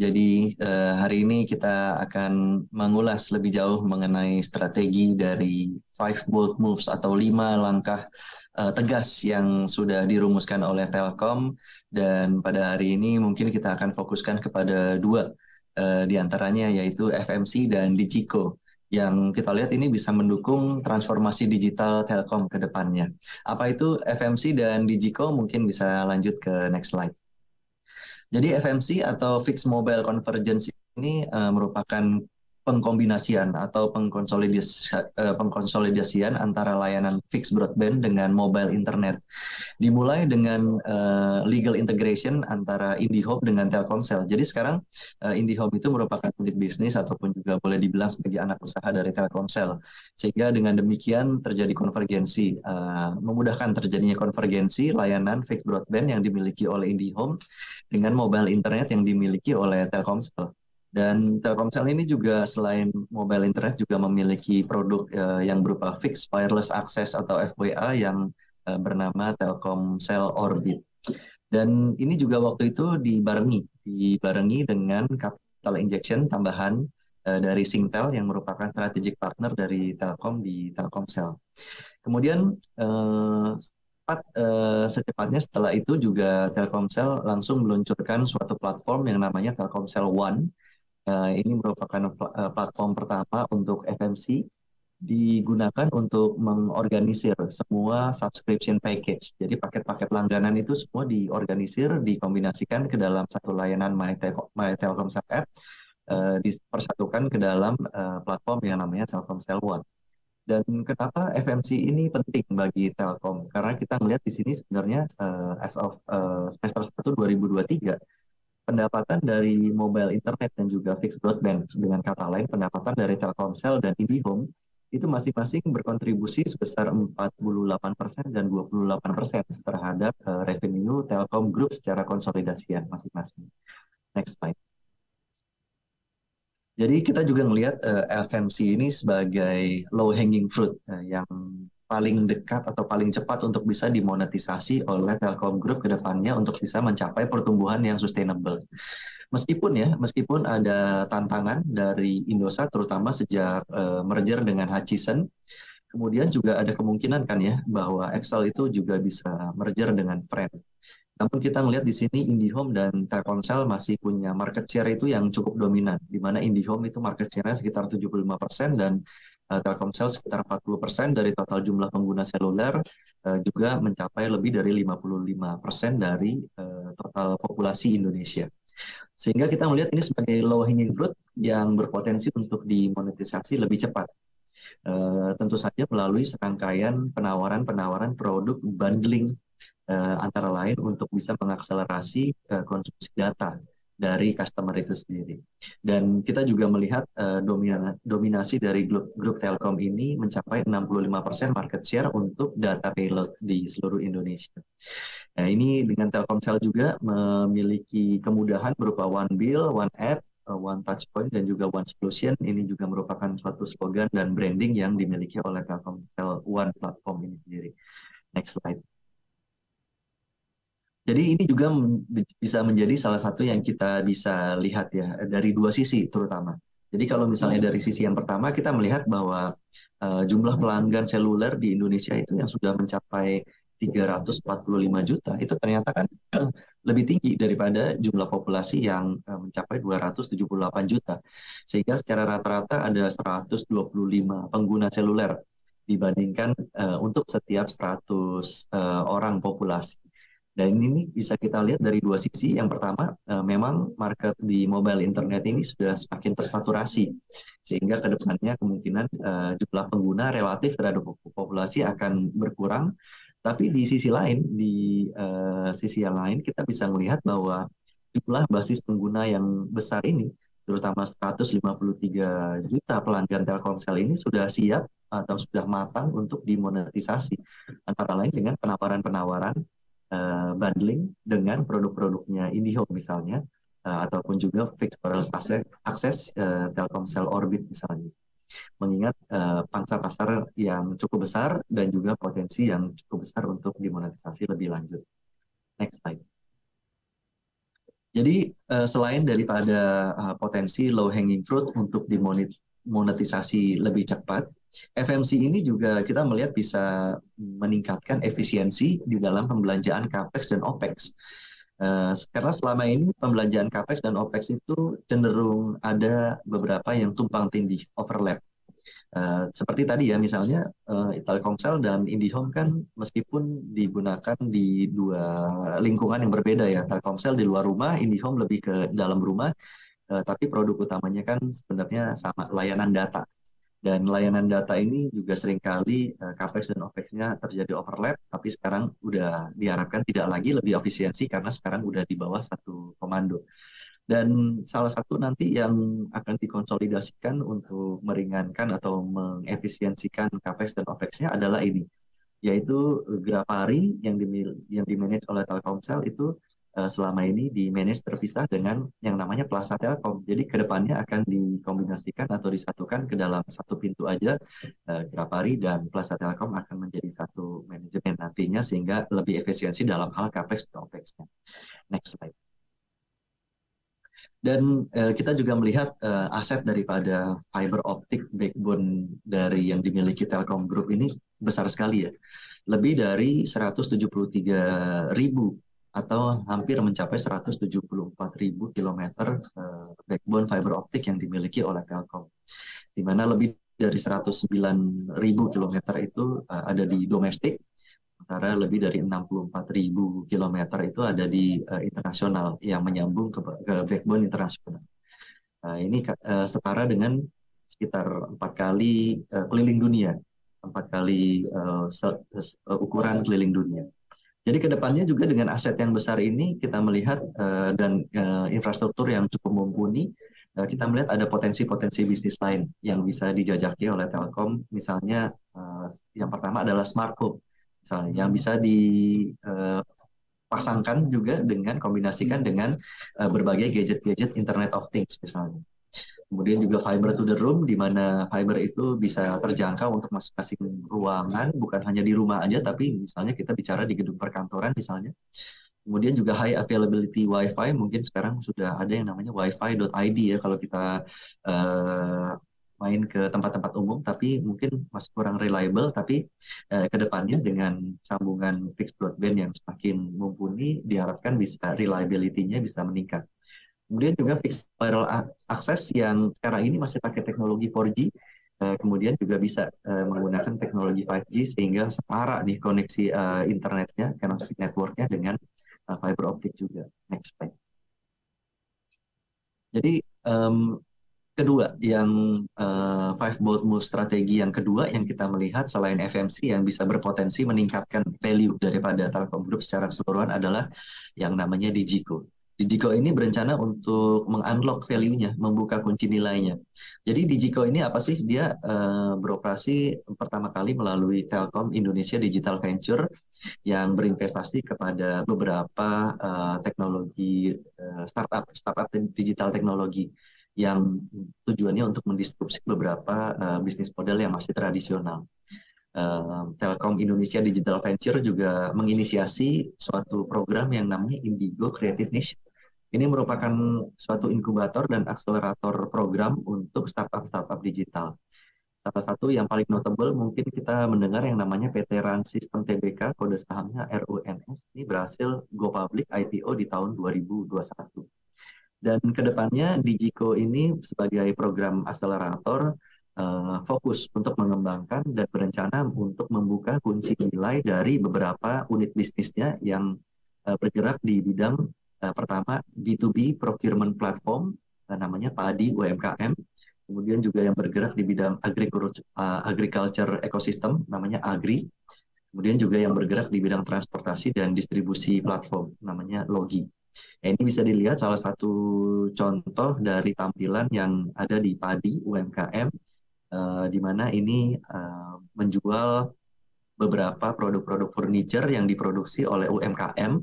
Jadi hari ini kita akan mengulas lebih jauh mengenai strategi dari Five Bold Moves atau 5 langkah tegas yang sudah dirumuskan oleh Telkom. Dan pada hari ini mungkin kita akan fokuskan kepada dua di antaranya, yaitu FMC dan Digico, yang kita lihat ini bisa mendukung transformasi digital Telkom ke depannya. Apa itu FMC dan Digico? Mungkin bisa lanjut ke next slide. Jadi FMC atau Fixed Mobile Convergence ini merupakan pengkombinasian atau pengkonsolidasian antara layanan fixed broadband dengan mobile internet. Dimulai dengan legal integration antara IndiHome dengan Telkomsel. Jadi sekarang IndiHome itu merupakan unit bisnis ataupun juga boleh dibilang sebagai anak usaha dari Telkomsel. Sehingga dengan demikian terjadi konvergensi, memudahkan terjadinya konvergensi layanan fixed broadband yang dimiliki oleh IndiHome dengan mobile internet yang dimiliki oleh Telkomsel. Dan Telkomsel ini juga selain mobile internet juga memiliki produk yang berupa fixed wireless access atau FWA yang bernama Telkomsel Orbit. Dan ini juga waktu itu dibarengi dengan capital injection tambahan dari Singtel yang merupakan strategic partner dari Telkom di Telkomsel. Kemudian secepatnya setelah itu juga Telkomsel langsung meluncurkan suatu platform yang namanya Telkomsel One. Ini merupakan platform pertama untuk FMC, digunakan untuk mengorganisir semua subscription package. Jadi paket-paket langganan itu semua diorganisir, dikombinasikan ke dalam satu layanan My Telkomsel App, dipersatukan ke dalam platform yang namanya Telkomsel One. Dan kenapa FMC ini penting bagi Telkom? Karena kita melihat di sini sebenarnya as of semester 1 2023, pendapatan dari mobile internet dan juga fixed broadband, dengan kata lain pendapatan dari Telkomsel dan IndiHome, itu masing-masing berkontribusi sebesar 48% dan 28% terhadap revenue Telkom Group secara konsolidasian masing-masing. Next slide. Jadi kita juga melihat FMC ini sebagai low hanging fruit yang paling dekat atau paling cepat untuk bisa dimonetisasi oleh Telkom Group ke depannya untuk bisa mencapai pertumbuhan yang sustainable. Meskipun ada tantangan dari Indosat terutama sejak merger dengan Hutchison, kemudian juga ada kemungkinan kan ya bahwa XL itu juga bisa merger dengan Friend. Namun kita melihat di sini IndiHome dan Telkomsel masih punya market share itu yang cukup dominan, di mana IndiHome itu market share-nya sekitar 75% dan Telkomsel sekitar 40% dari total jumlah pengguna seluler, juga mencapai lebih dari 55% dari total populasi Indonesia. Sehingga kita melihat ini sebagai low hanging fruit yang berpotensi untuk dimonetisasi lebih cepat. Tentu saja melalui serangkaian penawaran-penawaran produk bundling antara lain untuk bisa mengakselerasi konsumsi data dari customer itu sendiri. Dan kita juga melihat dominasi dari grup Telkom ini mencapai 65% market share untuk data payload di seluruh Indonesia. Nah, ini dengan Telkomsel juga memiliki kemudahan berupa One Bill, One App, One Touchpoint, dan juga One Solution. Ini juga merupakan suatu slogan dan branding yang dimiliki oleh Telkomsel One platform ini sendiri. Next slide. Jadi ini juga bisa menjadi salah satu yang kita bisa lihat ya dari dua sisi terutama. Jadi kalau misalnya dari sisi yang pertama kita melihat bahwa jumlah pelanggan seluler di Indonesia itu yang sudah mencapai 345 juta itu ternyata kan lebih tinggi daripada jumlah populasi yang mencapai 278 juta. Sehingga secara rata-rata ada 125 pengguna seluler dibandingkan untuk setiap 100 orang populasi. Dan ini bisa kita lihat dari dua sisi. Yang pertama, memang market di mobile internet ini sudah semakin tersaturasi, sehingga ke depannya kemungkinan jumlah pengguna relatif terhadap populasi akan berkurang. Tapi di sisi lain, sisi yang lain kita bisa melihat bahwa jumlah basis pengguna yang besar ini, terutama 153 juta pelanggan Telkomsel ini sudah siap atau sudah matang untuk dimonetisasi, antara lain dengan penawaran-penawaran bundling dengan produk-produknya IndiHome misalnya, ataupun juga fixed wireless access Telkomsel Orbit misalnya. Mengingat pangsa pasar yang cukup besar dan juga potensi yang cukup besar untuk dimonetisasi lebih lanjut. Next slide. Jadi selain daripada potensi low hanging fruit untuk dimonetisasi lebih cepat, FMC ini juga kita melihat bisa meningkatkan efisiensi di dalam pembelanjaan CAPEX dan OPEX. Karena selama ini pembelanjaan CAPEX dan OPEX itu cenderung ada beberapa yang tumpang tindih, overlap. Seperti tadi ya, misalnya Telkomsel dan IndiHome kan meskipun digunakan di dua lingkungan yang berbeda ya, Telkomsel di luar rumah, IndiHome lebih ke dalam rumah, tapi produk utamanya kan sebenarnya sama, layanan data. Dan layanan data ini juga seringkali CAPEX dan OPEX-nya terjadi overlap, tapi sekarang udah diharapkan tidak lagi, lebih efisiensi karena sekarang udah di bawah satu komando. Dan salah satu nanti yang akan dikonsolidasikan untuk meringankan atau mengefisiensikan CAPEX dan OPEX-nya adalah ini, yaitu Grapari yang dimanage oleh Telkomsel itu selama ini dimanage terpisah dengan yang namanya Plaza Telkom. Jadi kedepannya akan dikombinasikan atau disatukan ke dalam satu pintu aja, Grapari dan Plaza Telkom akan menjadi satu manajemen nantinya sehingga lebih efisiensi dalam hal CAPEX dan OPEX-nya. Next slide. Dan kita juga melihat aset daripada fiber optic backbone dari yang dimiliki Telkom Group ini besar sekali ya. Lebih dari 173.000 atau hampir mencapai 174.000 kilometer backbone fiber optic yang dimiliki oleh Telkom. Di mana lebih dari 109.000 kilometer itu ada di domestik, sementara lebih dari 64.000 kilometer itu ada di internasional yang menyambung ke backbone internasional. Ini setara dengan sekitar 4 kali keliling dunia, 4 kali ukuran keliling dunia. Jadi kedepannya juga dengan aset yang besar ini kita melihat dan infrastruktur yang cukup mumpuni, kita melihat ada potensi-potensi bisnis lain yang bisa dijajaki oleh Telkom. Misalnya yang pertama adalah smart home, misalnya yang bisa dipasangkan juga dengan kombinasikan dengan berbagai gadget-gadget Internet of Things misalnya. Kemudian juga fiber to the room, di mana fiber itu bisa terjangkau untuk masing-masing ruangan, bukan hanya di rumah aja, tapi misalnya kita bicara di gedung perkantoran misalnya. Kemudian juga high availability Wi-Fi, mungkin sekarang sudah ada yang namanya wifi.id ya kalau kita main ke tempat-tempat umum, tapi mungkin masih kurang reliable, tapi kedepannya dengan sambungan fixed broadband yang semakin mumpuni, diharapkan bisa reliability-nya bisa meningkat. Kemudian juga fixed wireless access yang sekarang ini masih pakai teknologi 4G, kemudian juga bisa menggunakan teknologi 5G sehingga setara nih koneksi internetnya, koneksi networknya dengan fiber optic juga. Next slide. Jadi kedua, yang five bold move strategi yang kedua yang kita melihat selain FMC yang bisa berpotensi meningkatkan value daripada Telkom Group secara keseluruhan adalah yang namanya Digico. Digico ini berencana untuk meng-unlock value-nya, membuka kunci nilainya. Jadi Digico ini apa sih? Dia beroperasi pertama kali melalui Telkom Indonesia Digital Venture yang berinvestasi kepada beberapa teknologi startup digital teknologi yang tujuannya untuk mendistribusi beberapa bisnis model yang masih tradisional. Telkom Indonesia Digital Venture juga menginisiasi suatu program yang namanya Indigo Creative Nation. Ini merupakan suatu inkubator dan akselerator program untuk startup-startup digital. Salah satu yang paling notable mungkin kita mendengar yang namanya PT RAN Sistem Tbk, kode sahamnya RUNS, ini berhasil go public IPO di tahun 2021. Dan kedepannya Digico ini sebagai program akselerator fokus untuk mengembangkan dan berencana untuk membuka kunci nilai dari beberapa unit bisnisnya yang bergerak di bidang pertama B2B procurement platform namanya PADI UMKM, kemudian juga yang bergerak di bidang agriculture ecosystem namanya Agri, kemudian juga yang bergerak di bidang transportasi dan distribusi platform namanya Logi. Ini bisa dilihat salah satu contoh dari tampilan yang ada di PADI UMKM, di mana ini menjual beberapa produk-produk furniture yang diproduksi oleh UMKM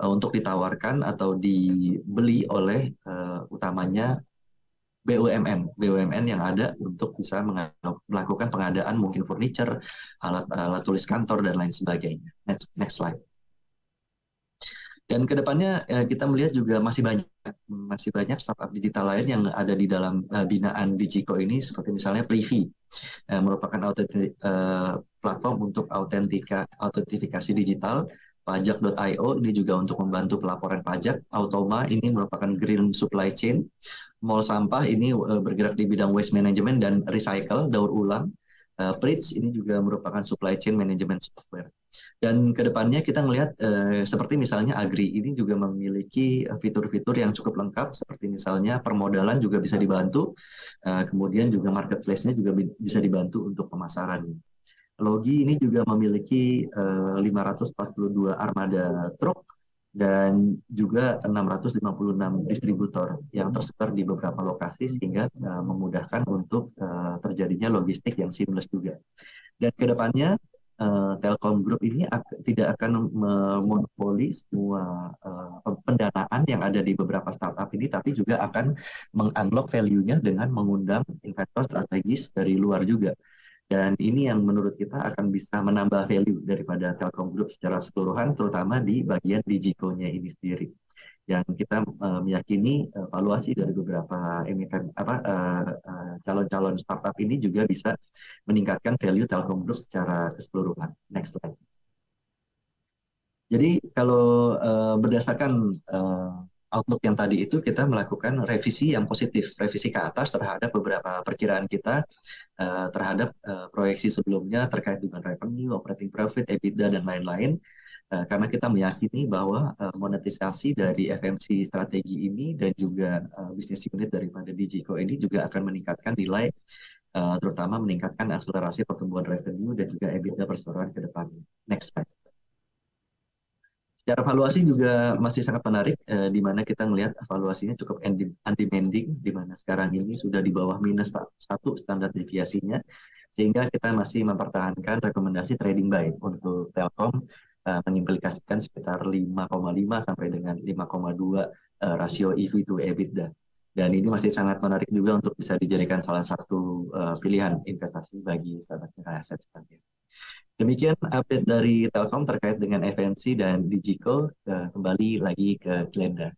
untuk ditawarkan atau dibeli oleh utamanya BUMN yang ada untuk bisa melakukan pengadaan mungkin furniture, alat tulis kantor dan lain sebagainya. Next slide. Dan kedepannya kita melihat juga masih banyak startup digital lain yang ada di dalam binaan Digico ini, seperti misalnya Privy, merupakan platform untuk autentifikasi digital. Pajak.io ini juga untuk membantu pelaporan pajak. Automa ini merupakan green supply chain. Mall Sampah ini bergerak di bidang waste management dan recycle, daur ulang. Prits ini juga merupakan supply chain management software. Dan kedepannya kita melihat seperti misalnya Agri ini juga memiliki fitur-fitur yang cukup lengkap, seperti misalnya permodalan juga bisa dibantu, kemudian juga marketplace-nya juga bisa dibantu untuk pemasaran. Logi ini juga memiliki 542 armada truk dan juga 656 distributor yang tersebar di beberapa lokasi, sehingga memudahkan untuk terjadinya logistik yang seamless juga. Dan kedepannya Telkom Group ini tidak akan memonopoli semua pendanaan yang ada di beberapa startup ini, tapi juga akan meng-unlock value-nya dengan mengundang investor strategis dari luar juga. Dan ini yang menurut kita akan bisa menambah value daripada Telkom Group secara keseluruhan, terutama di bagian Digico-nya ini sendiri. Yang kita meyakini valuasi dari beberapa emiten calon-calon startup ini juga bisa meningkatkan value Telkom Group secara keseluruhan. Next slide. Jadi kalau berdasarkan outlook yang tadi itu, kita melakukan revisi yang positif, revisi ke atas terhadap beberapa perkiraan kita terhadap proyeksi sebelumnya terkait dengan revenue, operating profit, EBITDA, dan lain-lain. Karena kita meyakini bahwa monetisasi dari FMC strategi ini dan juga bisnis unit daripada Digico ini juga akan meningkatkan nilai, terutama meningkatkan akselerasi pertumbuhan revenue dan juga EBITDA perseroan ke depannya. Next slide. Secara valuasi juga masih sangat menarik, di mana kita melihat valuasinya cukup undemanding, di mana sekarang ini sudah di bawah minus 1 standar deviasinya, sehingga kita masih mempertahankan rekomendasi trading buy untuk Telkom, mengimplikasikan sekitar 5,5 sampai dengan 5,2 rasio EV to EBITDA. Dan ini masih sangat menarik juga untuk bisa dijadikan salah satu pilihan investasi bagi sahabat Mira Asset sekalian. Demikian update dari Telkom terkait dengan FMC dan Digico. Kembali lagi ke Glenda.